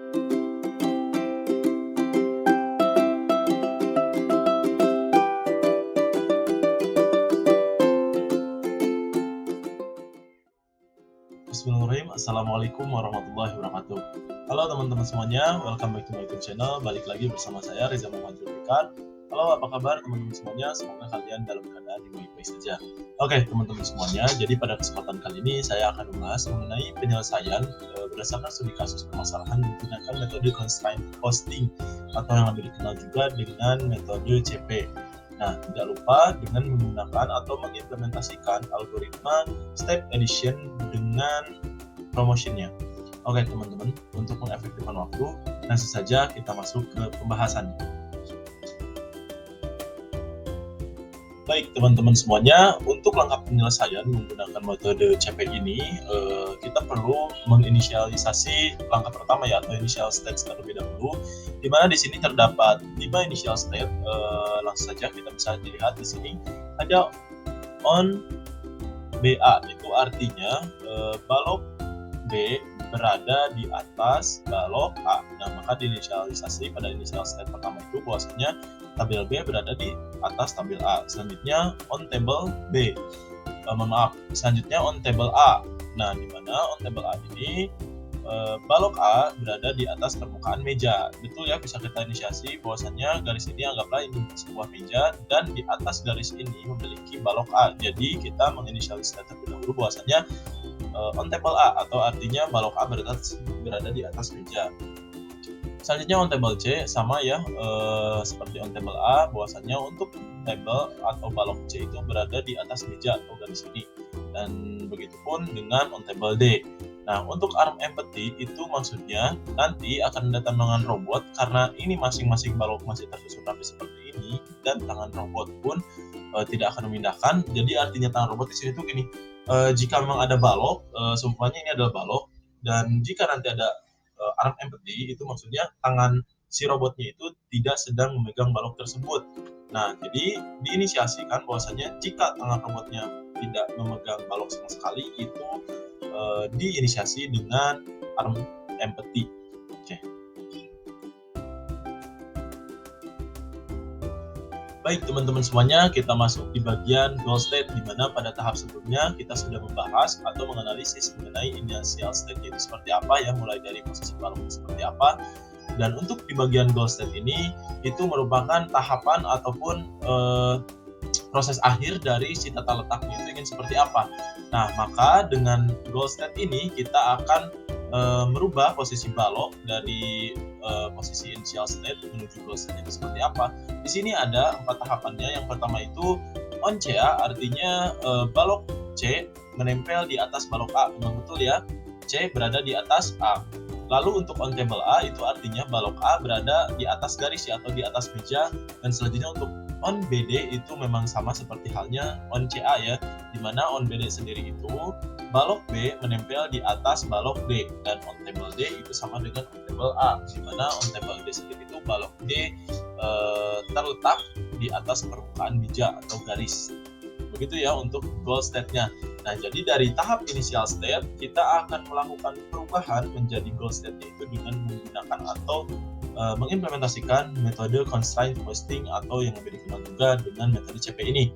Bismillahirrahmanirrahim. Assalamualaikum warahmatullahi wabarakatuh. Halo teman-teman semuanya, welcome back to my YouTube channel. Balik lagi bersama saya Reza Muhammad Zulfikar. Halo, apa kabar teman-teman semuanya? Semoga kalian dalam keadaan yang baik-baik saja. Oke teman-teman semuanya, jadi pada kesempatan kali ini saya akan membahas mengenai penyelesaian berdasarkan studi kasus permasalahan menggunakan metode constraint hosting atau yang lebih dikenal juga dengan metode CP. Nah, tidak lupa dengan menggunakan atau mengimplementasikan algoritma step addition dengan promotionnya. Oke teman-teman, untuk mengefektifkan waktu, langsung saja kita masuk ke pembahasannya. Baik teman-teman semuanya, untuk langkah penyelesaian menggunakan metode CP ini, kita perlu menginisialisasi langkah pertama ya, atau initial stage terlebih dahulu, di mana di sini terdapat 5 initial state. Langsung saja kita bisa dilihat di sini ada on BA, itu artinya balok B berada di atas balok A. Nah, maka diinisialisasi pada initial state pertama itu bahwasanya tabel B berada di atas tabel A. Selanjutnya on table B. Selanjutnya on table A. Nah, di mana on table A ini balok A berada di atas permukaan meja. Betul ya, bisa kita inisiasi bahwasannya garis ini anggaplah ini sebuah meja dan di atas garis ini memiliki balok A. Jadi kita menginisialisasi terlebih dahulu bahwasannya on table A, atau artinya balok A berada di atas meja. Selanjutnya on table C sama ya, seperti on table A, bahwasannya untuk table atau balok C itu berada di atas meja atau garis ini, dan begitupun dengan on table D. Nah, untuk arm empty itu maksudnya nanti akan ada tangan robot, karena ini masing-masing balok masih tersusun rapi seperti ini dan tangan robot pun tidak akan memindahkan. Jadi artinya tangan robot di sini tuh gini, jika memang ada balok, seumpamanya ini adalah balok, dan jika nanti ada arm empty, itu maksudnya tangan si robotnya itu tidak sedang memegang balok tersebut. Nah, jadi diinisiasikan bahwasanya jika tangan robotnya tidak memegang balok sama sekali, itu diinisiasi dengan arm empty. Oke. Baik teman-teman semuanya, kita masuk di bagian goal state, di mana pada tahap sebelumnya kita sudah membahas atau menganalisis mengenai initial state itu seperti apa ya, mulai dari posisi balok seperti apa. Dan untuk di bagian goal state ini, itu merupakan tahapan ataupun proses akhir dari si tata letaknya itu ingin seperti apa. Nah, maka dengan goal state ini kita akan merubah posisi balok dari posisi initial state menuju goal state itu seperti apa. Di sini ada 4 tahapannya. Yang pertama itu on CA, artinya balok C menempel di atas balok A. Memang betul ya, C berada di atas A. Lalu untuk on table A itu artinya balok A berada di atas garis ya, atau di atas meja. Dan selanjutnya untuk on BD itu memang sama seperti halnya on CA ya, dimana on BD sendiri itu balok B menempel di atas balok D, dan on table D itu sama dengan on table A, dimana on table D sendiri itu balok D terletak di atas permukaan meja atau garis. Begitu ya untuk goal state-nya. Nah, jadi dari tahap initial state kita akan melakukan perubahan menjadi goal state-nya itu dengan menggunakan atau mengimplementasikan metode constraint hosting atau yang lebih dikenal juga dengan metode CP ini.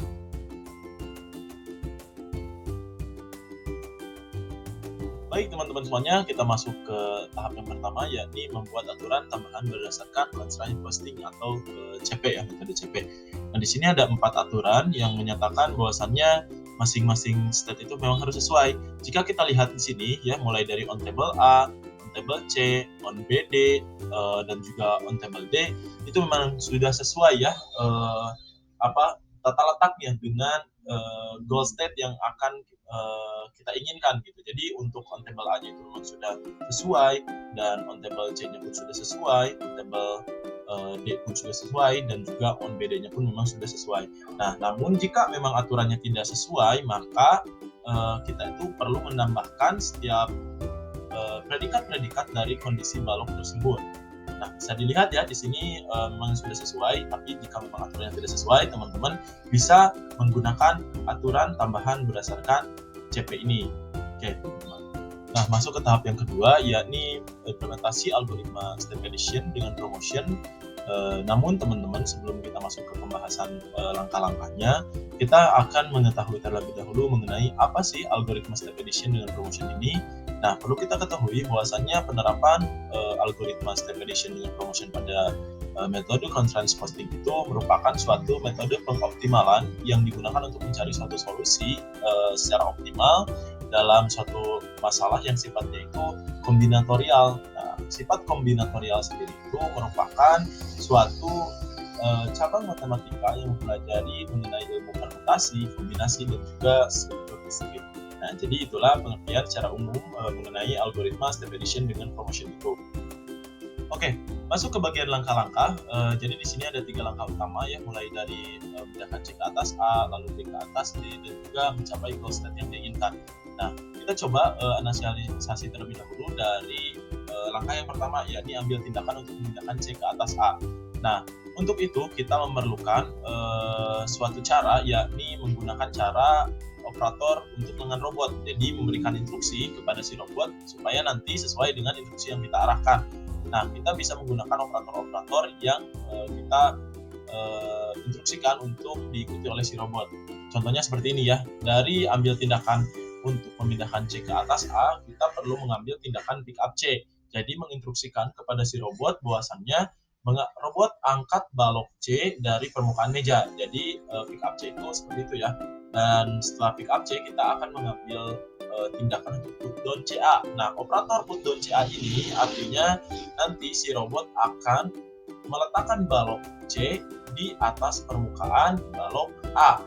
Baik teman-teman semuanya, kita masuk ke tahap yang pertama, yakni membuat aturan tambahan berdasarkan constraint hosting atau CP ya, metode CP. Nah, di sini ada 4 aturan yang menyatakan bahwasannya masing-masing state itu memang harus sesuai. Jika kita lihat di sini ya, mulai dari on table A, on table C, on BD, dan juga on table D, itu memang sudah sesuai ya tata letaknya dengan goal state yang akan kita inginkan gitu. Jadi untuk on table A-nya itu memang sudah sesuai, dan on table C-nya pun sudah sesuai, on table D pun sudah sesuai, dan juga on BD-nya pun memang sudah sesuai. Nah, namun jika memang aturannya tidak sesuai, maka kita itu perlu menambahkan setiap predikat-predikat dari kondisi balok tersebut. Nah, bisa dilihat ya di sini memang sudah sesuai, tapi jika memang aturannya tidak sesuai, teman-teman bisa menggunakan aturan tambahan berdasarkan CP ini. Oke, teman-teman. Nah, masuk ke tahap yang kedua, yakni implementasi algoritma step addition dengan promotion. Namun teman-teman, sebelum kita masuk ke pembahasan langkah-langkahnya, kita akan mengetahui terlebih dahulu mengenai apa sih algoritma step addition dengan promotion ini. Nah, perlu kita ketahui bahwasannya penerapan algoritma step addition dengan promotion pada metode constraint posting itu merupakan suatu metode pengoptimalan yang digunakan untuk mencari suatu solusi secara optimal dalam suatu masalah yang sifatnya itu kombinatorial. Nah, sifat kombinatorial sendiri itu merupakan suatu cabang matematika yang mempelajari mengenai ilmu permutasi, kombinasi, dan juga struktur diskrit. Nah, jadi itulah pengertian secara umum mengenai algoritma step addition dengan promotion itu. Oke, masuk ke bagian langkah-langkah. Jadi di sini ada 3 langkah utama ya, mulai dari memindahkan C ke atas A, lalu B ke atas D, dan juga mencapai goal state yang diinginkan. Nah, kita coba analisasi terlebih dahulu dari langkah yang pertama, yakni ambil tindakan untuk memindahkan C ke atas A. Nah, untuk itu kita memerlukan suatu cara, yakni menggunakan cara operator untuk lengan robot. Jadi memberikan instruksi kepada si robot supaya nanti sesuai dengan instruksi yang kita arahkan. Nah, kita bisa menggunakan operator-operator yang kita instruksikan untuk diikuti oleh si robot. Contohnya seperti ini ya, dari ambil tindakan untuk memindahkan C ke atas A, kita perlu mengambil tindakan pick up C. Jadi menginstruksikan kepada si robot bahwasannya robot angkat balok C dari permukaan meja. Jadi pick up C itu seperti itu ya. Dan setelah pick up C, kita akan mengambil tindakan untuk put down CA. Nah, operator put down CA ini artinya nanti si robot akan meletakkan balok C di atas permukaan balok A.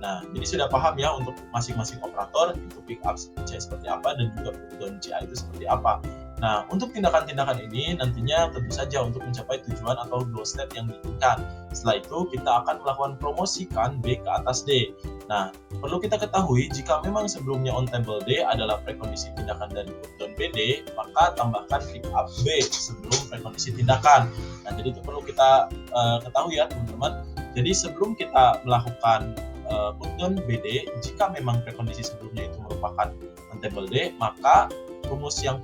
Nah, jadi sudah paham ya untuk masing-masing operator itu pick up C seperti apa dan juga put down CA itu seperti apa. Nah, untuk tindakan-tindakan ini nantinya tentu saja untuk mencapai tujuan atau goal state yang diinginkan. Setelah itu kita akan melakukan promosikan B ke atas D. Nah, perlu kita ketahui jika memang sebelumnya on table D adalah prekondisi tindakan dari put down BD, maka tambahkan pick up B sebelum prekondisi tindakan. Nah, jadi itu perlu kita ketahui ya teman-teman. Jadi sebelum kita melakukan put down BD, jika memang prekondisi sebelumnya itu merupakan on table D, maka rumus yang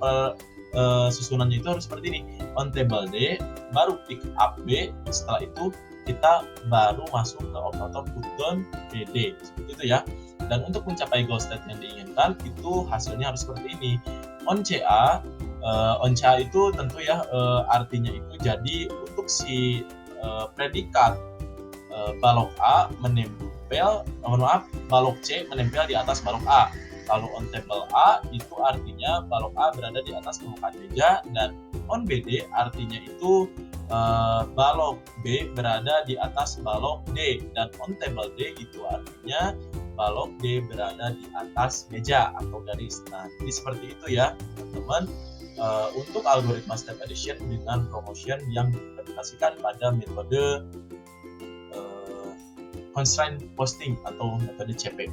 susunannya itu harus seperti ini: on table D baru pick up B, setelah itu kita baru masuk ke operator put down BD, seperti itu ya. Dan untuk mencapai goal state yang diinginkan itu hasilnya harus seperti ini: on CA itu tentu ya artinya itu jadi untuk si predikat balok A menempel, balok C menempel di atas balok A. Lalu on table A itu artinya balok A berada di atas permukaan meja, dan on BD artinya itu balok B berada di atas balok D, dan on table D itu artinya balok D berada di atas meja atau garis. Nah, jadi seperti itu ya teman-teman untuk algoritma step addition dengan promotion yang diaplikasikan pada metode constraint posting atau metode CP.